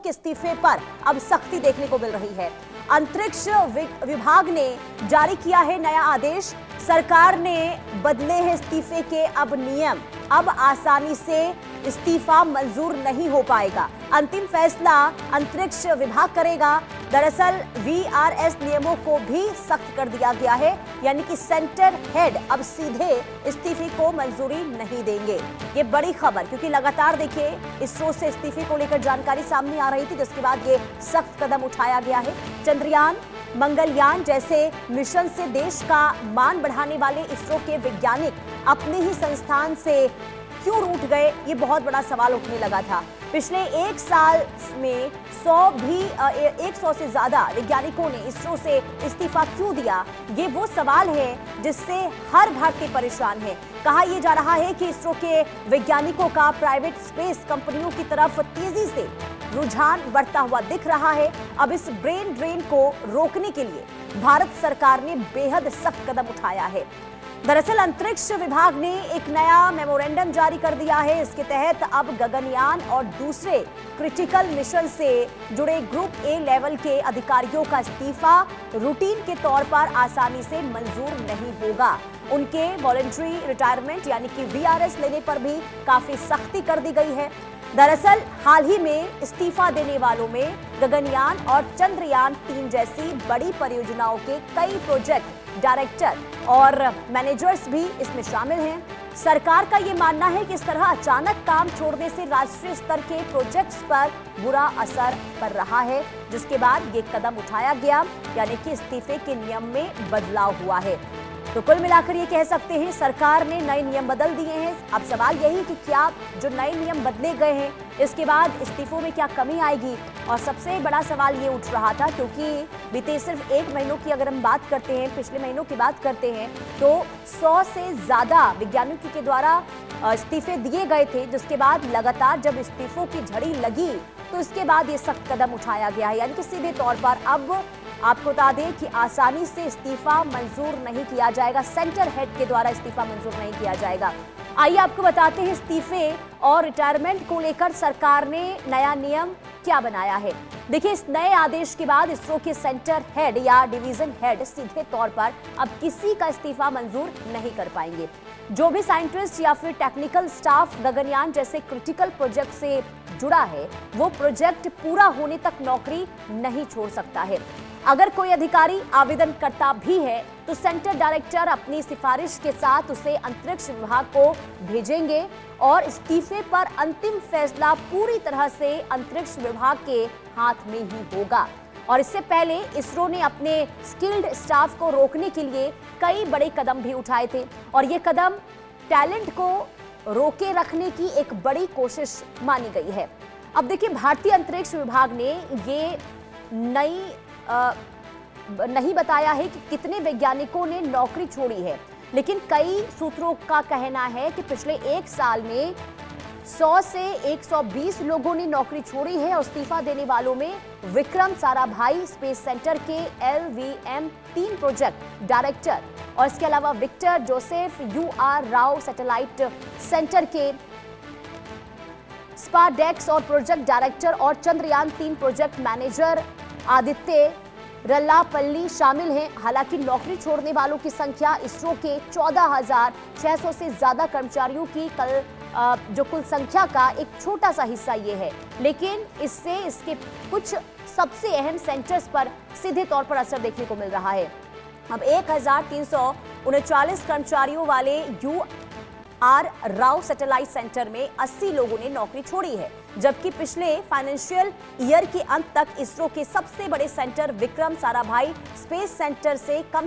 के इस्तीफे पर अब सख्ती देखने को मिल रही है। अंतरिक्ष विभाग ने जारी किया है नया आदेश। सरकार ने बदले हैं इस्तीफे के अब नियम। अब आसानी से इस्तीफा मंजूर नहीं हो पाएगा। अंतिम फैसला अंतरिक्ष विभाग करेगा। दरअसल वीआरएस नियमों को भी सख्त कर दिया गया है, यानी कि सेंटर हेड अब सीधे इस्तीफे को मंजूरी नहीं देंगे। ये बड़ी खबर, क्योंकि लगातार देखिए इसरो से इस्तीफे को लेकर जानकारी सामने आ रही थी, जिसके बाद ये सख्त कदम उठाया गया है। चंद्रयान, मंगलयान जैसे मिशन से देश का मान बढ़ाने वाले इसरो के वैज्ञानिक अपने ही संस्थान से क्यों रूठ गए, ये बहुत बड़ा सवाल उठने लगा था। पिछले एक साल में 100 से ज्यादा वैज्ञानिकों ने इसरो से इस्तीफा क्यों दिया, ये वो सवाल है जिससे हर भारतीय परेशान है। कहा यह जा रहा है कि इसरो के वैज्ञानिकों का प्राइवेट स्पेस कंपनियों की तरफ तेजी से रुझान बढ़ता हुआ दिख रहा है। अब इस ब्रेन ड्रेन को रोकने के लिए भारत सरकार ने बेहद सख्त कदम उठाया है। दरअसल अंतरिक्ष विभाग ने एक नया मेमोरेंडम जारी कर दिया है। इसके तहत अब गगनयान और दूसरे क्रिटिकल मिशन से जुड़े ग्रुप ए लेवल के अधिकारियों का इस्तीफा रूटीन के तौर पर आसानी से मंजूर नहीं होगा। उनके वॉलंटरी रिटायरमेंट यानी कि वीआरएस लेने पर भी काफी सख्ती कर दी गई है। दरअसल हाल ही में इस्तीफा देने वालों में गगनयान और चंद्रयान 3 जैसी बड़ी परियोजनाओं के कई प्रोजेक्ट डायरेक्टर और मैनेजर्स भी इसमें शामिल हैं। सरकार का ये मानना है कि इस तरह अचानक काम छोड़ने से राष्ट्रीय स्तर के प्रोजेक्ट्स पर बुरा असर पड़ रहा है, जिसके बाद ये कदम उठाया गया, यानी कि इस्तीफे के नियम में बदलाव हुआ है। तो कुल मिलाकर ये कह सकते हैं सरकार ने नए नियम बदल दिए हैं। अब सवाल यही कि क्या जो नए नियम बदले गए हैं इसके बाद इस्तीफों में क्या कमी आएगी, और सबसे बड़ा सवाल ये उठ रहा था क्योंकि बीते सिर्फ 1 महीनों की अगर हम बात करते हैं, पिछले महीनों की बात करते हैं, तो 100 से ज्यादा वैज्ञानिकों के द्वारा इस्तीफे दिए गए थे, जिसके बाद लगातार जब इस्तीफों की झड़ी लगी तो इसके बाद ये सख्त कदम उठाया गया है, यानी कि सीधे तौर पर अब आपको बता दें कि आसानी से इस्तीफा मंजूर नहीं किया जाएगा। सेंटर हेड के द्वारा इस्तीफा मंजूर नहीं किया जाएगा। आइए आपको बताते हैं इस्तीफे और रिटायरमेंट को लेकर सरकार ने नया नियम क्या बनाया है। देखिए, इस नए आदेश के बाद इसरो के सेंटर हेड या डिवीजन हेड सीधे तौर पर अब किसी का इस्तीफा मंजूर नहीं कर पाएंगे। जो भी साइंटिस्ट या फिर टेक्निकल स्टाफ गगनयान जैसे क्रिटिकल प्रोजेक्ट से जुड़ा है, वो प्रोजेक्ट पूरा होने तक नौकरी नहीं छोड़ सकता है। अगर कोई अधिकारी आवेदन करता भी है तो सेंटर डायरेक्टर अपनी सिफारिश के साथ उसे अंतरिक्ष विभाग को भेजेंगे और इस्तीफे पर अंतिम फैसला पूरी तरह से अंतरिक्ष विभाग के हाथ में ही होगा। और इससे पहले इसरो ने अपने स्किल्ड स्टाफ को रोकने के लिए कई बड़े कदम भी उठाए थे, और ये कदम टैलेंट को रोके रखने की एक बड़ी कोशिश मानी गई है। अब देखिए, भारतीय अंतरिक्ष विभाग ने ये नहीं बताया है कि कितने वैज्ञानिकों ने नौकरी छोड़ी है, लेकिन कई सूत्रों का कहना है कि पिछले 1 साल में 100 से 120 लोगों ने नौकरी छोड़ी है। और इस्तीफा देने वालों में विक्रम साराभाई स्पेस सेंटर के LVM-3 प्रोजेक्ट डायरेक्टर, और इसके अलावा Victor Joseph UR Rao satellite centre के स्पाडेक्स और प्रोजेक्ट डायरेक्टर और चंद्रयान 3 प्रोजेक्ट मैनेजर आदित्य रल्लापल्ली शामिल हैं। हालांकि नौकरी छोड़ने वालों की संख्या इसरो के 14,600 से ज्यादा कर्मचारियों की जो कुल संख्या का एक छोटा सा हिस्सा ये है, लेकिन इससे इसके कुछ सबसे अहम सेंटर्स पर सीधे तौर पर असर देखने को मिल रहा है। अब 1,339 कर्मचारियों वाले UR राव सैटेलाइट सेंटर में 80 लोगों ने नौकरी छोड़ी है, जबकि पिछले फाइनेंशियल ईयर के अंत तक इसरो के सबसे बड़े centre Vikram Sarabhai space centre से कम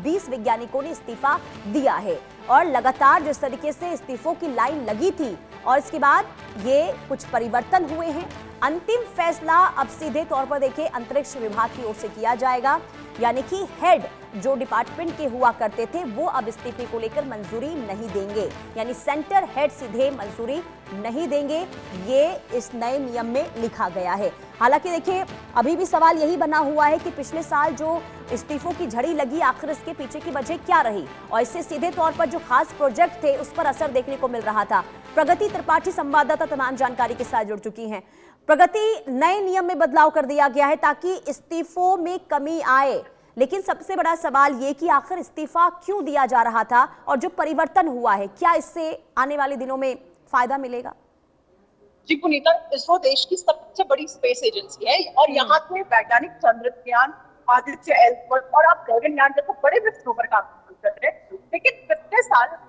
20 वैज्ञानिकों ने इस्तीफा दिया है। और लगातार जिस तरीके से इस्तीफों की लाइन लगी थी और इसके बाद ये कुछ परिवर्तन हुए हैं। अंतिम फैसला अब सीधे तौर पर देखिए अंतरिक्ष विभाग की ओर से किया जाएगा, यानी कि हेड जो डिपार्टमेंट के हुआ करते थे वो अब इस्तीफे को लेकर मंजूरी नहीं देंगे, यानी सेंटर हेड सीधे मंजूरी नहीं देंगे, ये इस नए नियम में लिखा गया है। हालांकि देखिए, अभी भी सवाल यही बना हुआ है कि पिछले साल जो इस्तीफों की झड़ी लगी, आखिर इसके पीछे की वजह क्या रही, और इससे सीधे तौर पर जो खास प्रोजेक्ट थे उस पर असर देखने को मिल रहा था। प्रगति त्रिपाठी संवाददाता तमाम जानकारी के साथ जुड़ चुकी हैं। प्रगति, नए नियम में बदलाव कर दिया गया है ताकि इस्तीफों में कमी आए, लेकिन सबसे बड़ा सवाल ये कि आखिर इस्तीफा क्यों दिया जा रहा था और जो परिवर्तन हुआ है, क्या इससे आने वाले दिनों में फायदा मिलेगा? जी पुनीता, इसरो देश की सबसे बड़ी स्पेस एजेंसी है और यहाँ के वैज्ञानिक चंद्रयान, आदित्य एल और आप गगनयान जैसे बड़े मिशनों पर काम कर रहे हैं। लेकिन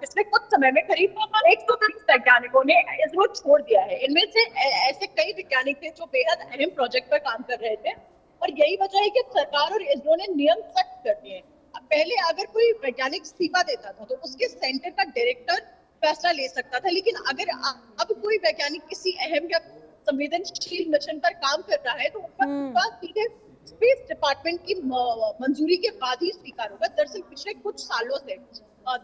पिछले कुछ समय में करीब 130 वैज्ञानिकों ने इसरो छोड़ दिया है। इनमें से ऐसे कई वैज्ञानिक थे जो बेहद अहम प्रोजेक्ट पर काम कर रहे थे और यही वजह है कि सरकार और इसरो ने नियम सख्त कर दिए हैं। पहले अगर कोई वैज्ञानिक इस्तीफा देता था तो उसके सेंटर का डायरेक्टर फैसला ले सकता था, लेकिन अगर अब कोई वैज्ञानिक किसी अहम या संवेदनशील मिशन पर काम कर रहा है तो उसका सीधे स्पेस डिपार्टमेंट की मंजूरी के बाद ही स्वीकार होगा। दरअसल पिछले कुछ सालों से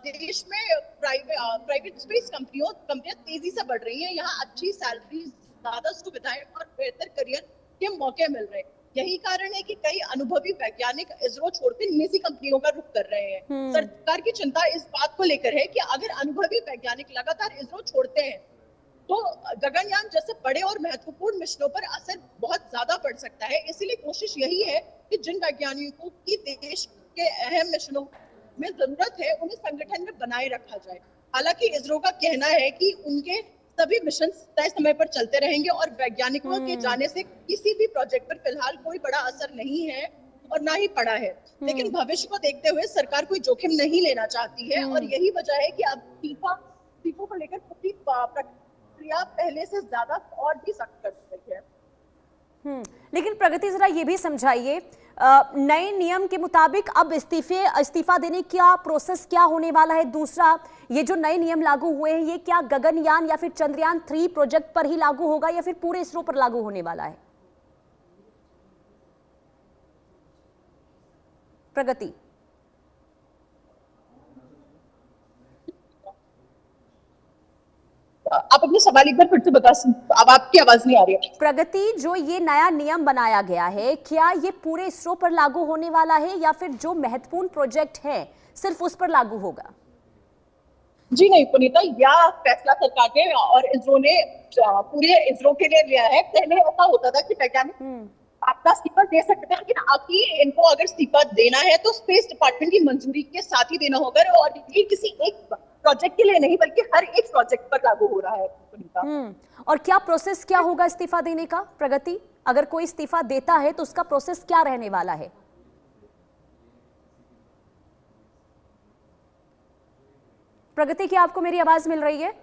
देश में प्राइवेट स्पेस कंपनियां तेजी से बढ़ रही हैं। यहाँ अच्छी सैलरी, ज्यादा सुविधाएं और बेहतर करियर के मौके मिल रहे हैं। यही कारण है कि कई अनुभवी वैज्ञानिक इसरो छोड़कर निजी कंपनियों का रुख कर रहे हैं। सरकार की चिंता इस बात को लेकर है कि अगर अनुभवी वैज्ञानिक लगातार इसरो छोड़ते हैं तो गगनयान जैसे बड़े और महत्वपूर्ण मिशनों पर असर बहुत ज्यादा पड़ सकता है। इसीलिए कोशिश यही है कि जिन वैज्ञानिकों की देश के अहम मिशनों में जरूरत है उन्हें संगठन में बनाए रखा जाए। हालांकि इसरो का कहना है कि उनके सभी मिशन तय समय पर चलते रहेंगे और वैज्ञानिकों के जाने से किसी भी प्रोजेक्ट पर फिलहाल कोई बड़ा असर नहीं है और ना ही पड़ा है। लेकिन भविष्य को देखते हुए सरकार कोई जोखिम नहीं लेना चाहती है और यही वजह है कि अब इस्तीफों को लेकर पूरी प्रक्रिया पहले से ज्यादा और भी सख्त कर दी गई है। लेकिन प्रगति, जरा ये भी समझाइए, नए नियम के मुताबिक अब इस्तीफा देने का प्रोसेस क्या होने वाला है? दूसरा, ये जो नए नियम लागू हुए हैं, ये क्या गगनयान या फिर चंद्रयान 3 प्रोजेक्ट पर ही लागू होगा या फिर पूरे इसरो पर लागू होने वाला है? प्रगति, आप अपने सवाल एक बार फिर से बता, अब आपकी आवाज नहीं आ रही है। प्रगति, जो ये नया नियम बनाया गया है, क्या ये पूरे इसरो पर लागू होने वाला है या फिर जो महत्वपूर्ण प्रोजेक्ट है सिर्फ उस पर लागू होगा? जी नहीं पुनीता, यह फैसला सरकार ने और इसरो ने पूरे इसरो के लिए लिया है। पहले ऐसा होता था कि वैज्ञानिक अपना इस्तीफा दे सकते थे, लेकिन अभी इनको अगर इस्तीफा देना है तो स्पेस डिपार्टमेंट की मंजूरी के साथ ही देना होगा और ये किसी एक प्रोजेक्ट के लिए नहीं बल्कि हर एक प्रोजेक्ट पर लागू हो रहा है पुनीता। और क्या प्रोसेस क्या होगा इस्तीफा देने का? प्रगति, अगर कोई इस्तीफा देता है तो उसका प्रोसेस क्या रहने वाला है? प्रगति, क्या आपको मेरी आवाज मिल रही है?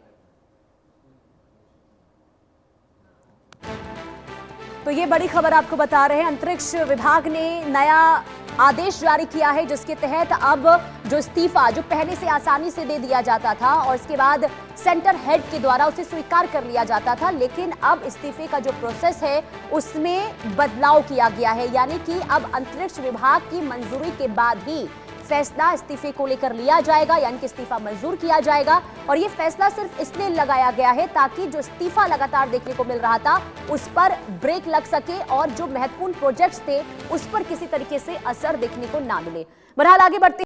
तो ये बड़ी खबर आपको बता रहे हैं, अंतरिक्ष विभाग ने नया आदेश जारी किया है जिसके तहत अब जो इस्तीफा जो पहले से आसानी से दे दिया जाता था और इसके बाद सेंटर हेड के द्वारा उसे स्वीकार कर लिया जाता था, लेकिन अब इस्तीफे का जो प्रोसेस है उसमें बदलाव किया गया है। यानी कि अब अंतरिक्ष विभाग की मंजूरी के बाद ही फैसला इस्तीफे को लेकर लिया जाएगा, यानी कि इस्तीफा मंजूर किया जाएगा। और ये फैसला सिर्फ इसलिए लगाया गया है ताकि जो इस्तीफा लगातार देखने को मिल रहा था उस पर ब्रेक लग सके और जो महत्वपूर्ण प्रोजेक्ट्स थे उस पर किसी तरीके से असर देखने को ना मिले। बहरहाल आगे बढ़ते